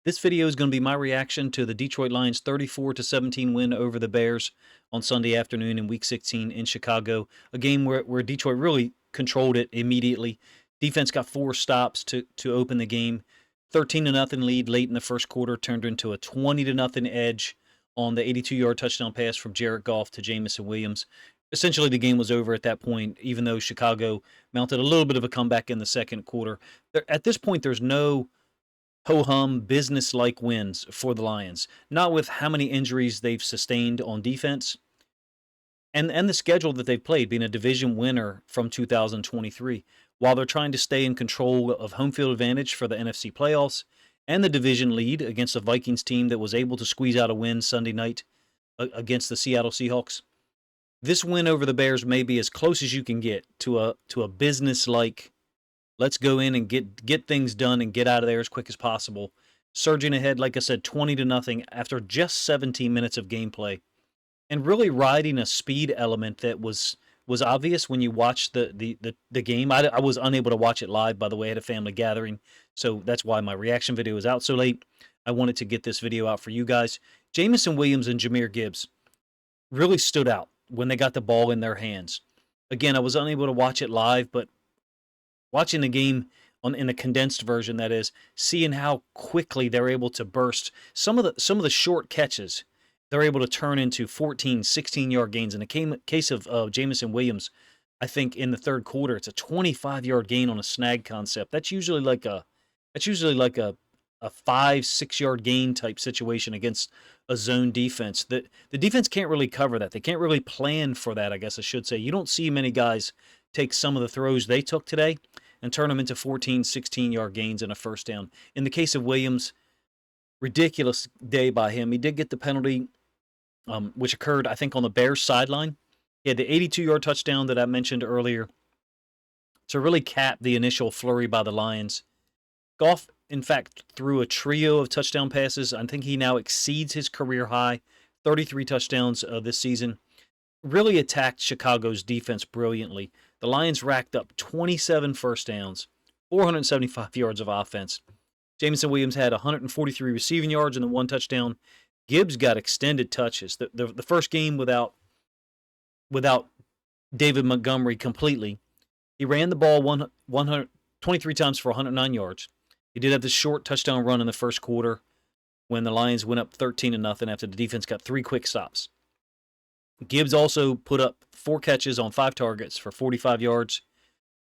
This video is going to be my reaction to the Detroit Lions 34-17 win over the Bears on Sunday afternoon in Week 16 in Chicago, a game where Detroit really controlled it immediately. Defense got 4 stops to open the game. 13-0 lead late in the first quarter turned into a 20-0 edge on the 82-yard touchdown pass from Jared Goff to Jamison Williams. Essentially, the game was over at that point, even though Chicago mounted a little bit of a comeback in the second quarter. At this point, there's no ho-hum, business-like wins for the Lions. Not with how many injuries they've sustained on defense and the schedule that they've played, being a division winner from 2023. While they're trying to stay in control of home field advantage for the NFC playoffs and the division lead against a Vikings team that was able to squeeze out a win Sunday night against the Seattle Seahawks. This win over the Bears may be as close as you can get to a business-like, let's go in and get things done and get out of there as quick as possible. Surging ahead, like I said, 20-0 after just 17 minutes of gameplay, and really riding a speed element that was obvious when you watched the game. I was unable to watch it live, by the way. I had a family gathering, so that's why my reaction video is out so late. I wanted to get this video out for you guys. Jamison Williams and Jahmyr Gibbs really stood out when they got the ball in their hands. Again, I was unable to watch it live, but watching the game in a condensed version, that is, seeing how quickly they're able to burst some of the short catches, they're able to turn into 14, 16-yard gains. In the case of Jamison Williams, I think in the third quarter, it's a 25-yard gain on a snag concept. That's usually like a 5-6 yard gain type situation against a zone defense. The defense can't really cover that. They can't really plan for that, I guess I should say. You don't see many guys take some of the throws they took today and turn them into 14, 16-yard gains and a first down. In the case of Williams, ridiculous day by him. He did get the penalty, which occurred, I think, on the Bears sideline. He had the 82-yard touchdown that I mentioned earlier to really cap the initial flurry by the Lions. Goff, in fact, threw a trio of touchdown passes. I think he now exceeds his career high, 33 touchdowns this season. Really attacked Chicago's defense brilliantly. The Lions racked up 27 first downs, 475 yards of offense. Jamison Williams had 143 receiving yards and the 1 touchdown. Gibbs got extended touches. The first game without David Montgomery completely. He ran the ball 123 times for 109 yards. He did have this short touchdown run in the first quarter when the Lions went up 13-0 after the defense got 3 quick stops. Gibbs also put up 4 catches on 5 targets for 45 yards,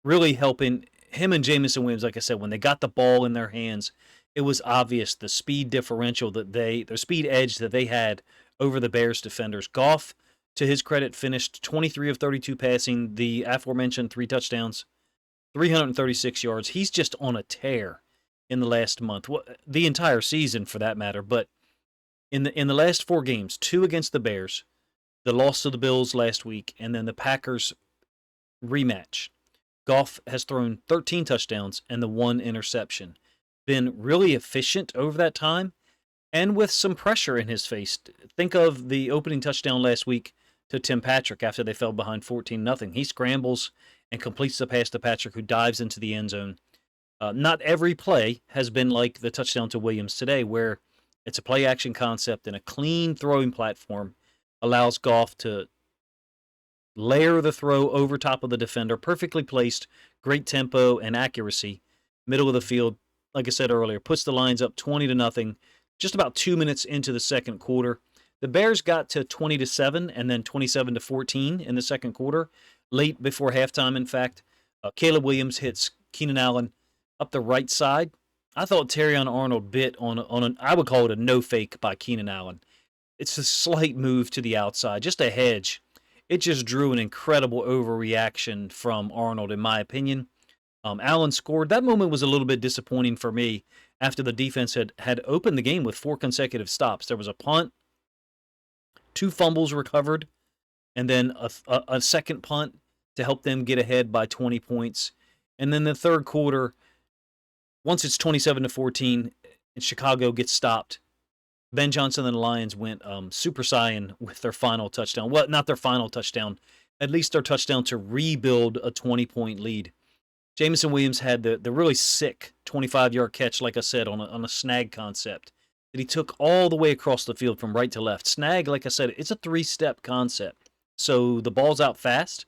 really helping him and Jamison Williams. Like I said, when they got the ball in their hands, it was obvious the speed differential the speed edge that they had over the Bears defenders. Goff, to his credit, finished 23 of 32 passing, the aforementioned 3 touchdowns, 336 yards. He's just on a tear in the last month, the entire season for that matter. But in the last 4 games, 2 against the Bears, the loss to the Bills last week, and then the Packers rematch, Goff has thrown 13 touchdowns and the 1 interception. Been really efficient over that time and with some pressure in his face. Think of the opening touchdown last week to Tim Patrick after they fell behind 14-0. He scrambles and completes the pass to Patrick, who dives into the end zone. Not every play has been like the touchdown to Williams today, where it's a play-action concept and a clean throwing platform allows Goff to layer the throw over top of the defender, perfectly placed, great tempo and accuracy, middle of the field. Like I said earlier, puts the Lions up 20-0 just about 2 minutes into the second quarter. The Bears got to 20-7 and then 27-14 in the second quarter, late before halftime, in fact. Caleb Williams hits Keenan Allen up the right side. I thought Terrion Arnold bit on an, I would call it a no-fake by Keenan Allen. It's a slight move to the outside, just a hedge. It just drew an incredible overreaction from Arnold, in my opinion. Allen scored. That moment was a little bit disappointing for me after the defense had opened the game with 4 consecutive stops. There was a punt, 2 fumbles recovered, and then a second punt to help them get ahead by 20 points. And then the third quarter, once it's 27-14 and Chicago gets stopped, Ben Johnson and the Lions went Super Saiyan with their final touchdown. Well, not their final touchdown, at least their touchdown to rebuild a 20-point lead. Jamison Williams had the really sick 25-yard catch, like I said, on a snag concept that he took all the way across the field from right to left. Snag, like I said, it's a 3-step concept. So the ball's out fast,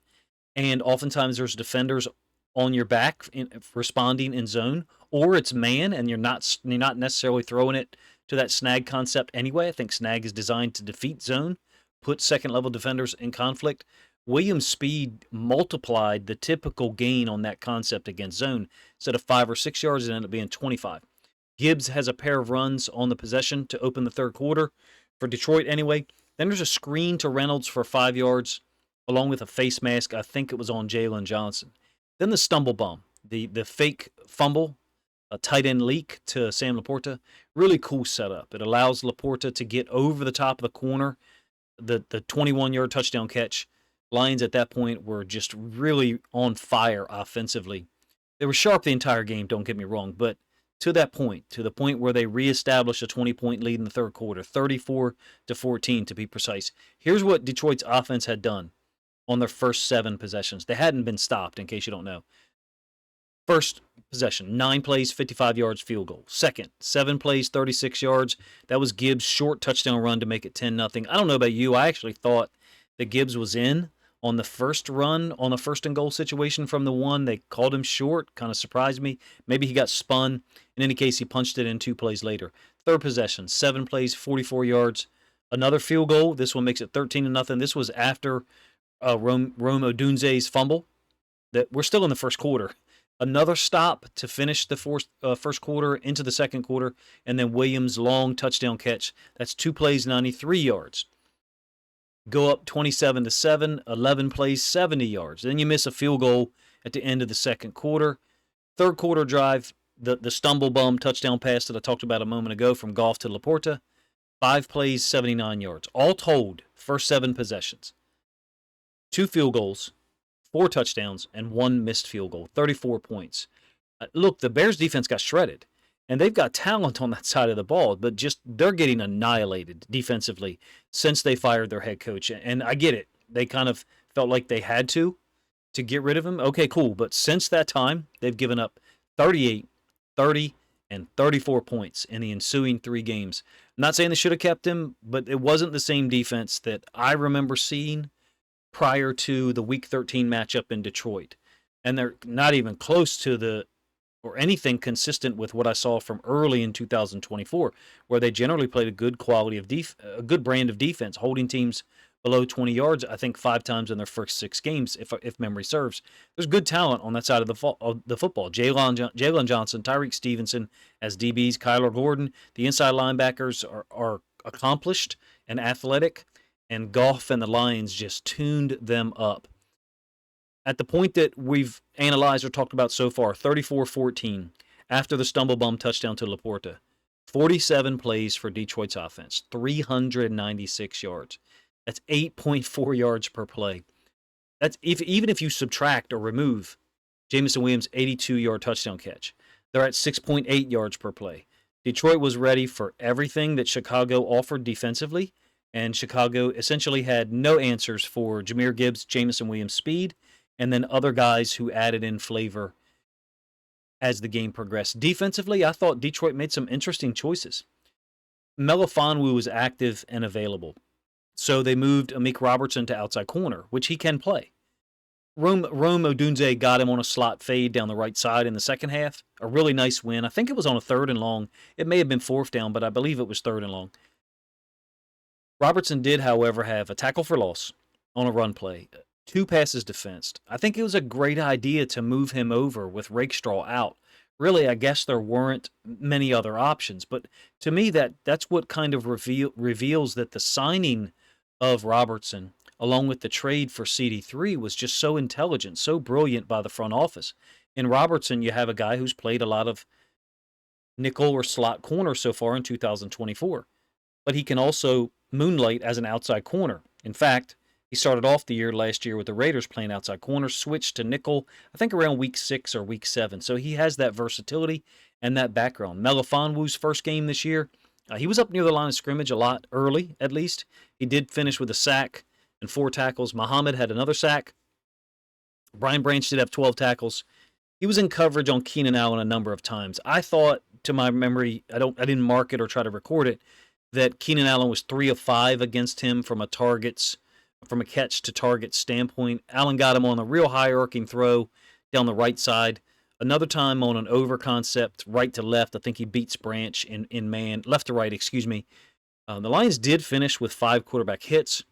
and oftentimes there's defenders on your back responding in zone, or it's man, and you're not necessarily throwing it to that snag concept anyway. I think snag is designed to defeat zone, put second-level defenders in conflict. Williams' speed multiplied the typical gain on that concept against zone. Instead of 5 or 6 yards, it ended up being 25. Gibbs has a pair of runs on the possession to open the third quarter for Detroit anyway. Then there's a screen to Reynolds for 5 yards, along with a face mask. I think it was on Jalen Johnson. Then the stumble bomb, the fake fumble, a tight end leak to Sam Laporta. Really cool setup. It allows Laporta to get over the top of the corner, the 21-yard touchdown catch. Lions at that point were just really on fire offensively. They were sharp the entire game, don't get me wrong, but to the point where they reestablished a 20-point lead in the third quarter, 34-14 to be precise. Here's what Detroit's offense had done on their first 7 possessions. They hadn't been stopped, in case you don't know. First possession, 9 plays, 55 yards, field goal. Second, 7 plays, 36 yards. That was Gibbs' short touchdown run to make it 10-0. I don't know about you. I actually thought that Gibbs was in on the first run, on a first and goal situation from the one. They called him short. Kind of surprised me. Maybe he got spun. In any case, he punched it in 2 plays later. Third possession, 7 plays, 44 yards. Another field goal. This one makes it 13-0. This was after Rome Odunze's fumble. That we're still in the first quarter. Another stop to finish the first quarter into the second quarter, and then Williams' long touchdown catch. That's 2 plays, 93 yards. Go up 27-7, 11 plays, 70 yards. Then you miss a field goal at the end of the second quarter. Third quarter drive, the stumble bum touchdown pass that I talked about a moment ago from Goff to Laporta. 5 plays, 79 yards. All told, first 7 possessions. 2 field goals, 4 touchdowns, and 1 missed field goal. 34 points. Look, the Bears defense got shredded. And they've got talent on that side of the ball, but just they're getting annihilated defensively since they fired their head coach. And I get it. They kind of felt like they had to get rid of him. Okay, cool. But since that time, they've given up 38, 30, and 34 points in the ensuing 3 games. I'm not saying they should have kept him, but it wasn't the same defense that I remember seeing prior to the Week 13 matchup in Detroit. And they're not even close to or anything consistent with what I saw from early in 2024, where they generally played a good quality of a good brand of defense, holding teams below 20 yards, I think 5 times in their first 6 games, if memory serves. There's good talent on that side of the football. Jalen Johnson, Tyreek Stevenson as DBs, Kyler Gordon. The inside linebackers are accomplished and athletic, and Goff and the Lions just tuned them up. At the point that we've analyzed or talked about so far, 34-14, after the stumble bum touchdown to Laporta, 47 plays for Detroit's offense, 396 yards. That's 8.4 yards per play. That's even if you subtract or remove Jameson Williams' 82-yard touchdown catch. They're at 6.8 yards per play. Detroit was ready for everything that Chicago offered defensively, and Chicago essentially had no answers for Jahmyr Gibbs, Jameson Williams' speed, and then other guys who added in flavor as the game progressed. Defensively, I thought Detroit made some interesting choices. Melifonwu was active and available, so they moved Amik Robertson to outside corner, which he can play. Rome Odunze got him on a slot fade down the right side in the second half. A really nice win. I think it was on a 3rd and long. It may have been 4th down, but I believe it was 3rd and long. Robertson did, however, have a tackle for loss on a run play. 2 passes defensed. I think it was a great idea to move him over with Rakestraw out. Really, I guess there weren't many other options, but to me that's what kind of reveals that the signing of Robertson, along with the trade for CD3, was just so intelligent, so brilliant by the front office. In Robertson, you have a guy who's played a lot of nickel or slot corner so far in 2024, but he can also moonlight as an outside corner. In fact, he started off the year last year with the Raiders playing outside corner, switched to nickel, I think around week 6 or week 7. So he has that versatility and that background. Melifonwu's first game this year, he was up near the line of scrimmage a lot early, at least. He did finish with a sack and 4 tackles. Muhammad had another sack. Brian Branch did have 12 tackles. He was in coverage on Keenan Allen a number of times. I thought, to my memory, I didn't mark it or try to record it, that Keenan Allen was 3 of 5 against him from a catch to target standpoint. Allen got him on a real high arcing throw down the right side. Another time on an over concept, right to left. I think he beats Branch in man, left to right, excuse me. The Lions did finish with 5 quarterback hits,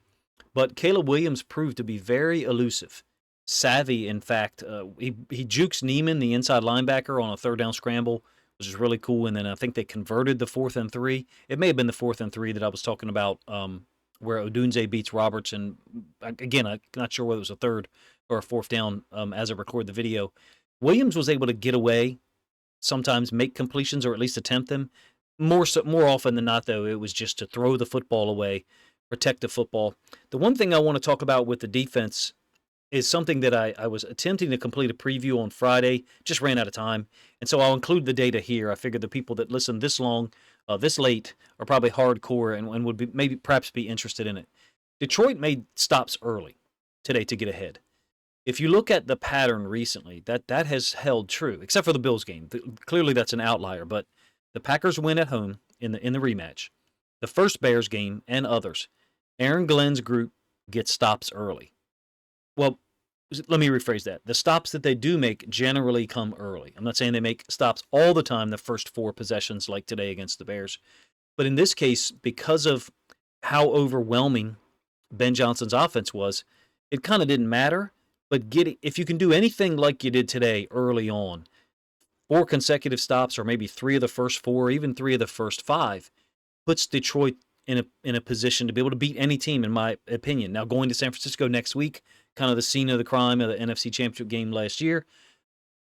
but Caleb Williams proved to be very elusive. Savvy, in fact. He jukes Neiman, the inside linebacker, on a third down scramble, which is really cool. And then I think they converted the 4th and 3. It may have been the 4th and 3 that I was talking about, where Odunze beats Roberts. And again, I'm not sure whether it was a third or a 4th down as I record the video. Williams was able to get away, sometimes make completions or at least attempt them. More often than not, though, it was just to throw the football away, protect the football. The one thing I want to talk about with the defense is something that I was attempting to complete a preview on Friday, just ran out of time. And so I'll include the data here. I figured the people that listen this long, this late, are probably hardcore and would be perhaps be interested in it. Detroit made stops early today to get ahead. If you look at the pattern recently, that has held true, except for the Bills game. Clearly that's an outlier, but the Packers win at home in the rematch. The first Bears game and others. Aaron Glenn's group gets stops early. Well, let me rephrase that. The stops that they do make generally come early. I'm not saying they make stops all the time the first 4 possessions like today against the Bears. But in this case, because of how overwhelming Ben Johnson's offense was, it kind of didn't matter. But if you can do anything like you did today early on, 4 consecutive stops or maybe 3 of the first 4, even 3 of the first 5, puts Detroit in a position to be able to beat any team, in my opinion. Now, going to San Francisco next week, kind of the scene of the crime of the NFC Championship game last year,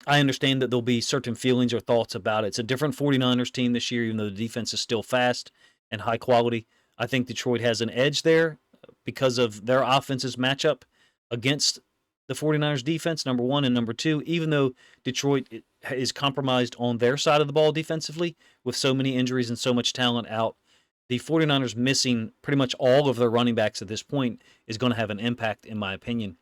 I understand that there'll be certain feelings or thoughts about it. It's a different 49ers team this year, even though the defense is still fast and high quality. I think Detroit has an edge there because of their offense's matchup against the 49ers defense, number one, and number two, even though Detroit is compromised on their side of the ball defensively with so many injuries and so much talent out, the 49ers missing pretty much all of their running backs at this point is going to have an impact, in my opinion.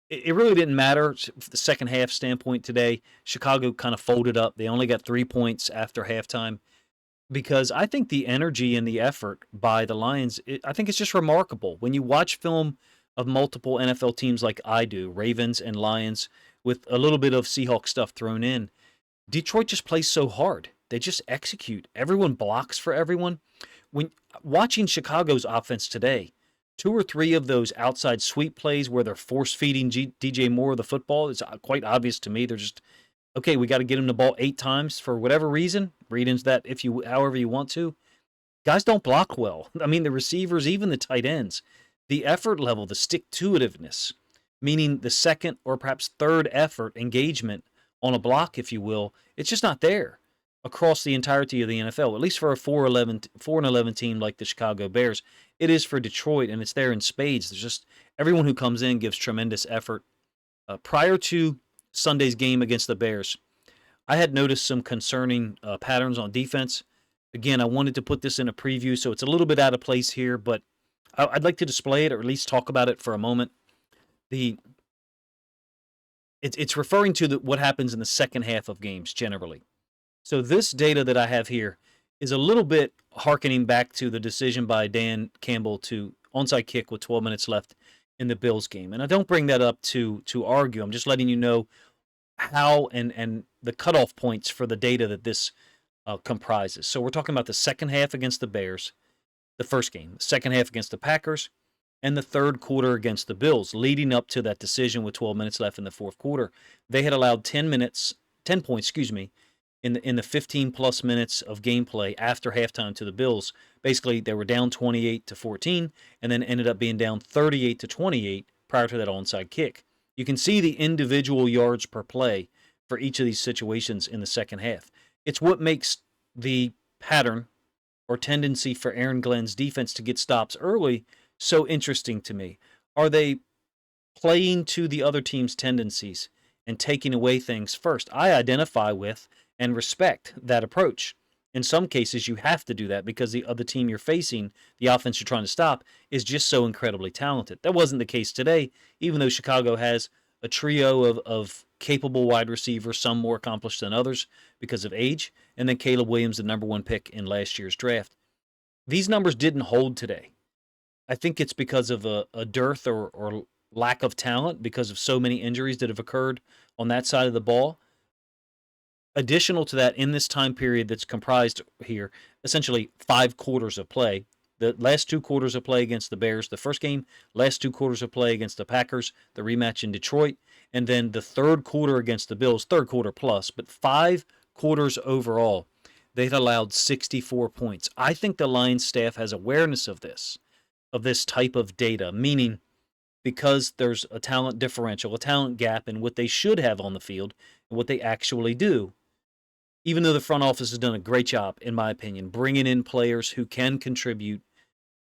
It really didn't matter from the second half standpoint today. Chicago kind of folded up. They only got 3 points after halftime because I think the energy and the effort by the Lions, I think it's just remarkable. When you watch film of multiple NFL teams like I do, Ravens and Lions, with a little bit of Seahawks stuff thrown in, Detroit just plays so hard. They just execute. Everyone blocks for everyone. When watching Chicago's offense today, 2 or 3 of those outside sweep plays where they're force-feeding DJ Moore the football, it's quite obvious to me. They're just, okay, we got to get him the ball 8 times for whatever reason. Read into that however you want to. Guys don't block well. I mean, the receivers, even the tight ends, the effort level, the stick-to-itiveness, meaning the second or perhaps third effort engagement on a block, if you will, it's just not there across the entirety of the NFL, at least for a 4-11 team like the Chicago Bears. It is for Detroit, and it's there in spades. There's just everyone who comes in gives tremendous effort. Prior to Sunday's game against the Bears, I had noticed some concerning patterns on defense. Again, I wanted to put this in a preview, so it's a little bit out of place here, but I'd like to display it or at least talk about it for a moment. It's referring to what happens in the second half of games generally. So this data that I have here is a little bit hearkening back to the decision by Dan Campbell to onside kick with 12 minutes left in the Bills game. And I don't bring that up to argue. I'm just letting you know how and the cutoff points for the data that this comprises. So we're talking about the second half against the Bears, the first game, the second half against the Packers, and the third quarter against the Bills, leading up to that decision with 12 minutes left in the fourth quarter. They had allowed 10 points, in the 15-plus minutes of gameplay after halftime to the Bills. Basically, they were down 28-14 and then ended up being down 38-28 prior to that onside kick. You can see the individual yards per play for each of these situations in the second half. It's what makes the pattern or tendency for Aaron Glenn's defense to get stops early so interesting to me. Are they playing to the other team's tendencies and taking away things first? I identify with and respect that approach. In some cases, you have to do that because the other team you're facing, the offense you're trying to stop, is just so incredibly talented. That wasn't the case today, even though Chicago has a trio of capable wide receivers, some more accomplished than others because of age, and then Caleb Williams, the number one pick in last year's draft. These numbers didn't hold today. I think it's because of a dearth or lack of talent because of so many injuries that have occurred on that side of the ball. Additional to that, in this time period that's comprised here, essentially 5 quarters of play, the last 2 quarters of play against the Bears, the first game, last 2 quarters of play against the Packers, the rematch in Detroit, and then the third quarter against the Bills, third quarter plus, but 5 quarters overall, they've allowed 64 points. I think the Lions staff has awareness of this type of data, meaning because there's a talent differential, a talent gap in what they should have on the field and what they actually do. Even though the front office has done a great job, in my opinion, bringing in players who can contribute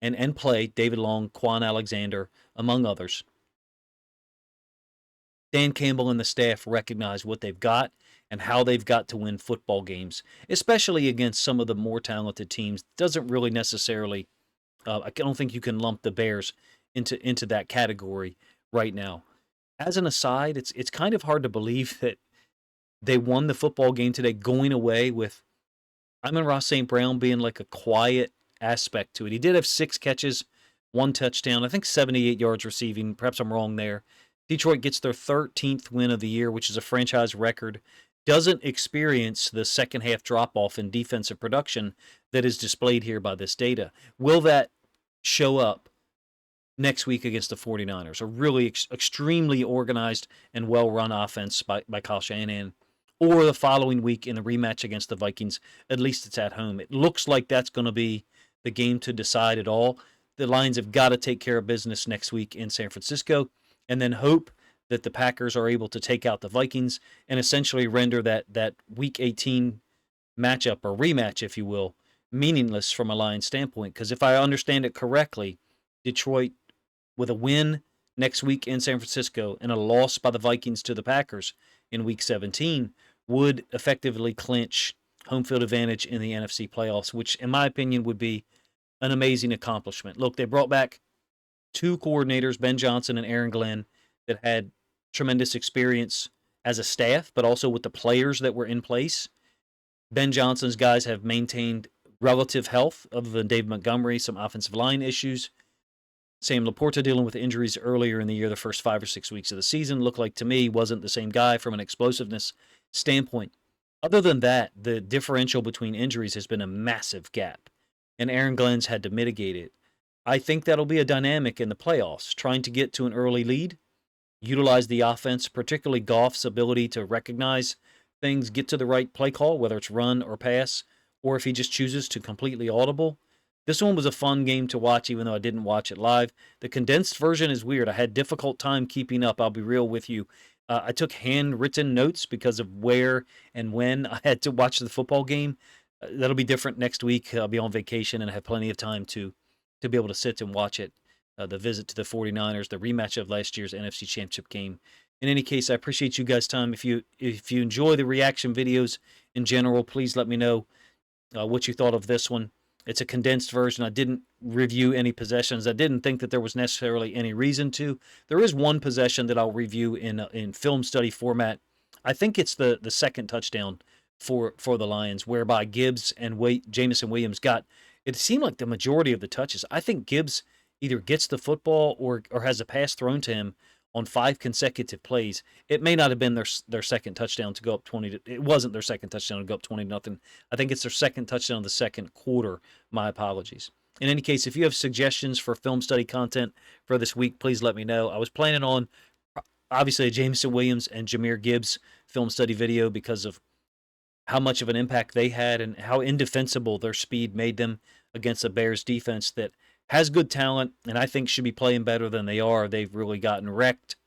and play, David Long, Quan Alexander, among others, Dan Campbell and the staff recognize what they've got and how they've got to win football games, especially against some of the more talented teams. Doesn't really necessarily, I don't think you can lump the Bears into that category right now. As an aside, it's kind of hard to believe that they won the football game today going away with Amon-Ra St. Brown being like a quiet aspect to it. He did have 6 catches, 1 touchdown, I think 78 yards receiving. Perhaps I'm wrong there. Detroit gets their 13th win of the year, which is a franchise record. Doesn't experience the second half drop off in defensive production that is displayed here by this data. Will that show up next week against the 49ers? A really extremely organized and well-run offense by Kyle Shanahan. Or the following week in the rematch against the Vikings, at least it's at home. It looks like that's going to be the game to decide it all. The Lions have got to take care of business next week in San Francisco and then hope that the Packers are able to take out the Vikings and essentially render that Week 18 matchup or rematch, if you will, meaningless from a Lions standpoint. Because if I understand it correctly, Detroit, with a win next week in San Francisco and a loss by the Vikings to the Packers in Week 17, would effectively clinch home field advantage in the NFC playoffs, which in my opinion would be an amazing accomplishment. Look, they brought back 2 coordinators, Ben Johnson and Aaron Glenn, that had tremendous experience as a staff, but also with the players that were in place. Ben Johnson's guys have maintained relative health, other than Dave Montgomery, some offensive line issues. Sam Laporta dealing with injuries earlier in the year, the first 5 or 6 weeks of the season, looked like to me wasn't the same guy from an explosiveness standpoint. Other than that, the differential between injuries has been a massive gap, and Aaron Glenn's had to mitigate it. I think that'll be a dynamic in the playoffs, trying to get to an early lead, utilize the offense, particularly Goff's ability to recognize things, get to the right play call, whether it's run or pass, or if he just chooses to completely audible. This one was a fun game to watch, even though I didn't watch it live. The condensed version is weird. I had difficult time keeping up. I'll be real with you. I took handwritten notes because of where and when I had to watch the football game. That'll be different next week. I'll be on vacation and have plenty of time to be able to sit and watch it. The visit to the 49ers, the rematch of last year's NFC Championship game. In any case, I appreciate you guys' time. If you enjoy the reaction videos in general, please let me know what you thought of this one. It's a condensed version. I didn't review any possessions. I didn't think that there was necessarily any reason to. There is one possession that I'll review in film study format. I think it's the second touchdown for the Lions, whereby Gibbs and Jamison Williams got, it seemed like the majority of the touches. I think Gibbs either gets the football or has a pass thrown to him on 5 consecutive plays. It may not have been their second touchdown to go up 20. It wasn't their second touchdown to go up 20-0. I think it's their second touchdown of the second quarter. My apologies. In any case, if you have suggestions for film study content for this week, please let me know. I was planning on, obviously, a Jameson Williams and Jahmyr Gibbs film study video because of how much of an impact they had and how indefensible their speed made them against the Bears defense that has good talent and I think should be playing better than they are. They've really gotten wrecked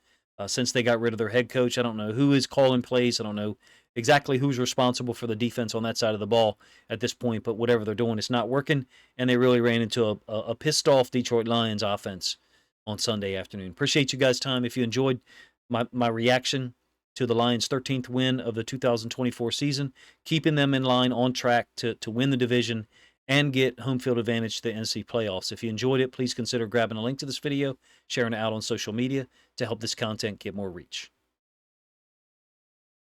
since they got rid of their head coach. I don't know who is calling plays. I don't know exactly who's responsible for the defense on that side of the ball at this point, but whatever they're doing, it's not working, and they really ran into a pissed-off Detroit Lions offense on Sunday afternoon. Appreciate you guys' time. If you enjoyed my reaction to the Lions' 13th win of the 2024 season, keeping them in line on track to win the division and get home field advantage to the NC playoffs. If you enjoyed it, please consider grabbing a link to this video, sharing it out on social media to help this content get more reach.